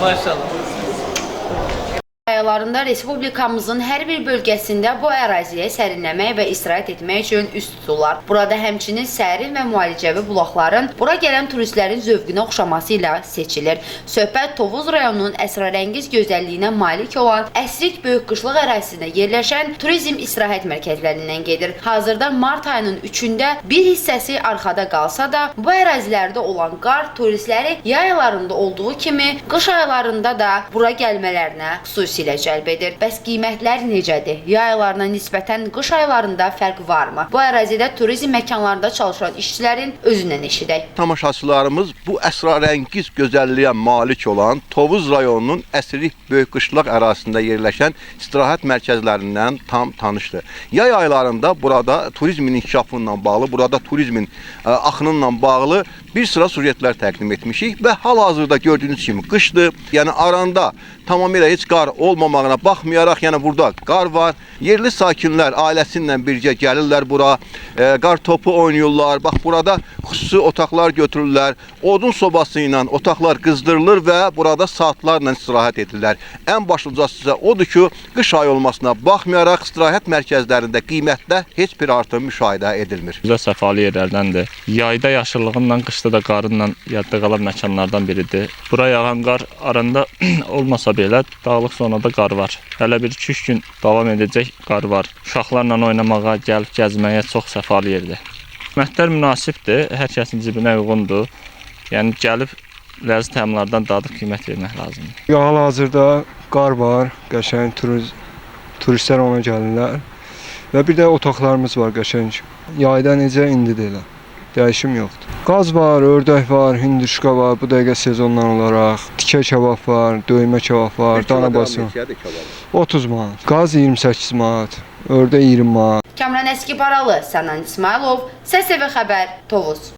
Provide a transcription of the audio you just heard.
Maşallah. Aylarında Respublikamızın hər bir bölgəsində bu əraziyə sərinləmək və istirahət etmək üçün üst tuturlar. Burada həmçinin sərin və müalicəvi bulaqların bura gələn turistlərin zövqünə oxşaması ilə seçilir. Söhbət Tovuz rayonunun əsrarəngiz gözəlliyinə malik olan Əsrik Böyük Qışlıq ərazisində yerləşən turizm istirahət mərkəzlərindən gedir. Hazırda mart ayının 3-də bir hissəsi arxada qalsa da, bu ərazilərdə olan qar turistləri yay aylarında olduğu kimi qış aylarında da bura gəlmələrinə xüsusilə cəlb edir. Bəs qiymətlər necədir? Yay aylarına nisbətən qış aylarında fərq varmı? Bu ərazidə turizm məkanlarında çalışan işçilərin özündən eşidək. Tamaşaçılarımız bu əsrarəngiz gözəlliyə malik olan Tovuz rayonunun Əsrik Böyük Qışlaq ərazisində yerləşən istirahət mərkəzlərindən tam tanışdır. Yay aylarında burada turizmin inkişafından bağlı, burada turizmin axınınla bağlı bir sıra sujetlər təqdim etmişik və hal-hazırda gördüyünüz kimi qışdır. Yəni aranda tamamilə heç qar olmamağına baxmayaraq, yəni burada qar var. Yerli sakinlər ailəsinlə birgə gəlirlər bura, qar topu oynayırlar. Bax, burada xüsusi otaqlar götürürlər. Odun sobası ilə otaqlar qızdırılır və burada saatlarla istirahət edirlər. Ən başlıcası odur ki, qış ayı olmasına baxmayaraq istirahət mərkəzlərində qiymətdə heç bir artım müşahidə edilmir. Güzel səfalı yerlərdəndir. Yayda yaşıllığınla, qışda da qarınla yadda qalan məkanlardan biridir. Bura yağan qar aranda olmasa belə dağlıq zonada qar var. Hələ bir 2-3 gün davam edəcək qar var. Uşaqlarla oynamağa, gəlib gəzməyə çox səfalı yerdir. Qiymətlər münasibdir, hər kəsin cibinə uyğundur. Yəni gəlib ləzzət təamlardan dadıb qiymət vermək lazımdır. Hal-hazırda qar var, qəşəng turistlər ona gəlirlər. Və bir də otaqlarımız var qəşəng. Yayda necə indi də elə. Dəyişim yoxdur. Qaz var, ördək var, hinduşka var, bu dəqiqə sezondan olaraq. Tikə kebab var, döymə kebab var, dana bası. 30 manat. Qaz 28 manat, ördək 20 manat. Kamran Əskiparalı, Sənan İsmailov, SSV Xəbər, Tovuz.